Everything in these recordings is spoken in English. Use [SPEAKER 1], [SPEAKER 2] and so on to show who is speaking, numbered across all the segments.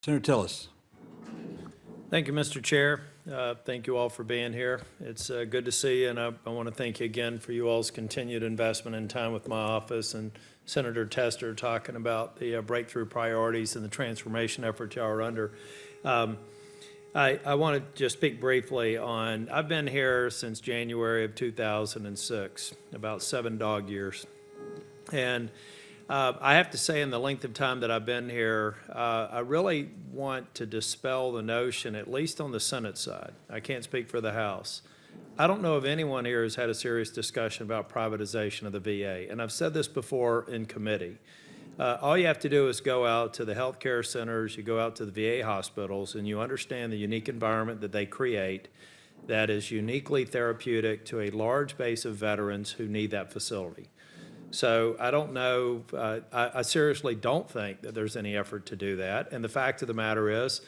[SPEAKER 1] Senator Tillis.
[SPEAKER 2] Thank you, Mr. Chair. Thank you all for being here. It's good to see you, and I want to thank you again for you all's continued investment and time with my office and Senator Tester talking about the breakthrough priorities and the transformation effort y'all are under. I want to just speak briefly on, I've been here since January of 2006, about 7 dog years. And I have to say, in the length of time that I've been here, I really want to dispel the notion, at least on the Senate side. I can't speak for the House. I don't know if anyone here has had a serious discussion about privatization of the VA. And I've said this before in committee. All you have to do is go out to the healthcare centers, you go out to the VA hospitals, and you understand the unique environment that they create that is uniquely therapeutic to a large base of veterans who need that facility. So I don't know, I seriously don't think that there's any effort to do that. And the fact of the matter is,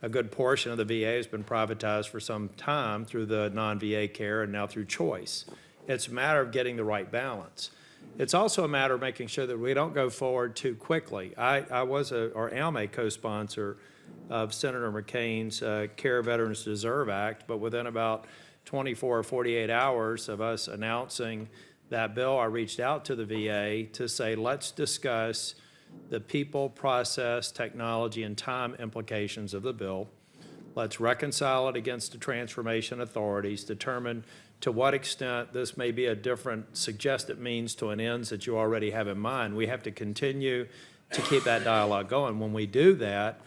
[SPEAKER 2] a good portion of the VA has been privatized for some time through the non-VA care and now through choice. It's a matter of getting the right balance. It's also a matter of making sure that we don't go forward too quickly. I was or am a co-sponsor of Senator McCain's Care Veterans Deserve Act, but within about 24 or 48 hours of us announcing that bill, I reached out to the VA to say, let's discuss the people, process, technology, and time implications of the bill. Let's reconcile it against the transformation authorities, determine to what extent this may be a different suggested means to an ends that you already have in mind. We have to continue to keep that dialogue going. When we do that,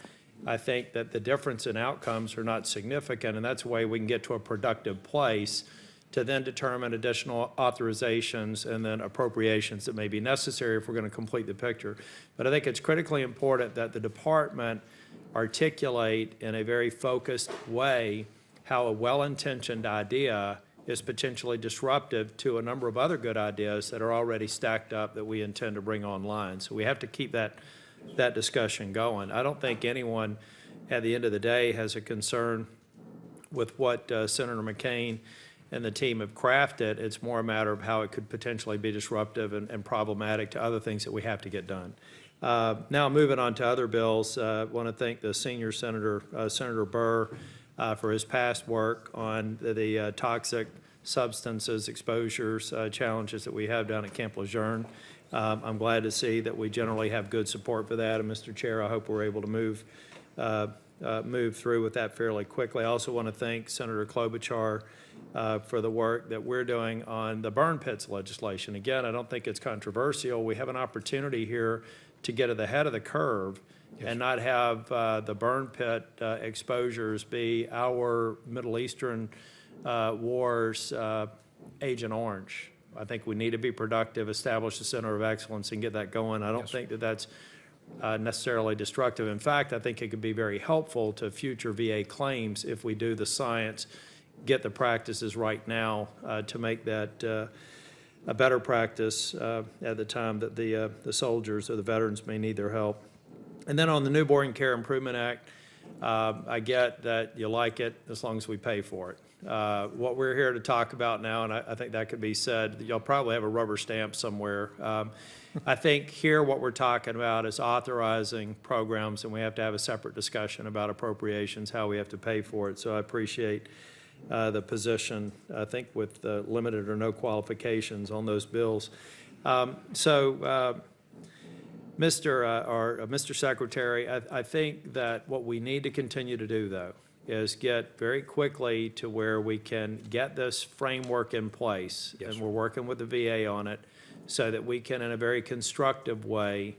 [SPEAKER 2] I think that the difference in outcomes are not significant, and that's the way we can get to a productive place to then determine additional authorizations and then appropriations that may be necessary if we're going to complete the picture. But I think it's critically important that the department articulate in a very focused way how a well-intentioned idea is potentially disruptive to a number of other good ideas that are already stacked up that we intend to bring online. So we have to keep that discussion going. I don't think anyone at the end of the day has a concern with what Senator McCain and the team have crafted. It's more a matter of how it could potentially be disruptive and problematic to other things that we have to get done. Now moving on to other bills, I want to thank the senior senator, Senator Burr, for his past work on the toxic substances exposures challenges that we have down at Camp Lejeune. I'm glad to see that we generally have good support for that, and Mr. Chair, I hope we're able to move through with that fairly quickly. I also want to thank Senator Klobuchar for the work that we're doing on the burn pits legislation. Again, I don't think it's controversial. We have an opportunity here to get at the head of the curve and not have the burn pit exposures be our Middle Eastern wars Agent Orange. I think we need to be productive, establish a center of excellence, and get that going. I don't think that that's necessarily destructive. In fact, I think it could be very helpful to future VA claims if we do the science, get the practices right now to make that a better practice at the time that the soldiers or the veterans may need their help. And then on the Newborn Care Improvement Act, I get that you like it as long as we pay for it. What we're here to talk about now, and I think that could be said, you'll probably have a rubber stamp somewhere. I think here what we're talking about is authorizing programs, and we have to have a separate discussion about appropriations, how we have to pay for it. So I appreciate the position, I think, with limited or no qualifications on those bills. Mr. Secretary, I think that what we need to continue to do, though, is get very quickly to where we can get this framework in place, and we're working with the VA on it, so that we can, in a very constructive way,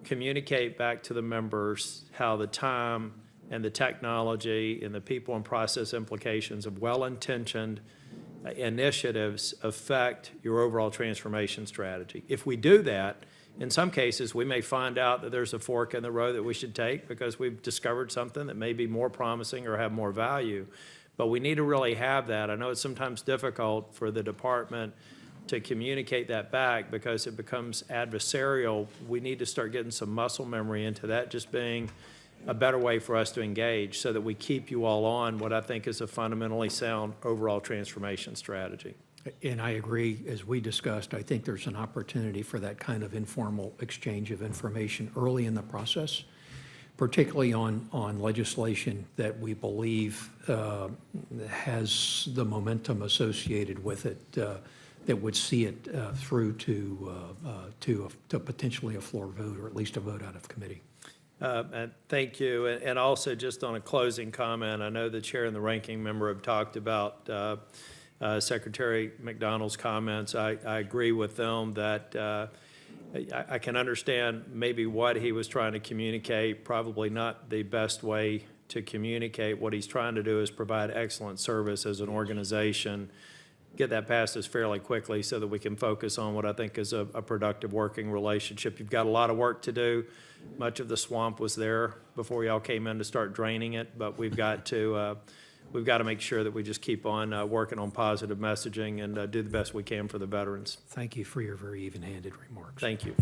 [SPEAKER 2] communicate back to the members how the time and the technology and the people and process implications of well-intentioned initiatives affect your overall transformation strategy. If we do that, in some cases, we may find out that there's a fork in the road that we should take because we've discovered something that may be more promising or have more value. But we need to really have that. I know it's sometimes difficult for the department to communicate that back because it becomes adversarial. We need to start getting some muscle memory into that just being a better way for us to engage so that we keep you all on what I think is a fundamentally sound overall transformation strategy.
[SPEAKER 3] And I agree, as we discussed, I think there's an opportunity for that kind of informal exchange of information early in the process. particularly on legislation that we believe has the momentum associated with it that would see it through to potentially a floor vote, or at least a vote out of committee.
[SPEAKER 2] And thank you. And also, just on a closing comment, I know the chair and the ranking member have talked about Secretary McDonald's comments. I agree with them that I can understand maybe what he was trying to communicate, probably not the best way to communicate. What he's trying to do is provide excellent service as an organization, get that past us fairly quickly so that we can focus on what I think is a productive working relationship. You've got a lot of work to do. Much of the swamp was there before y'all came in to start draining it, but we've got to make sure that we just keep on working on positive messaging and do the best we can for the veterans.
[SPEAKER 3] Thank you for your very even-handed remarks.
[SPEAKER 2] Thank you.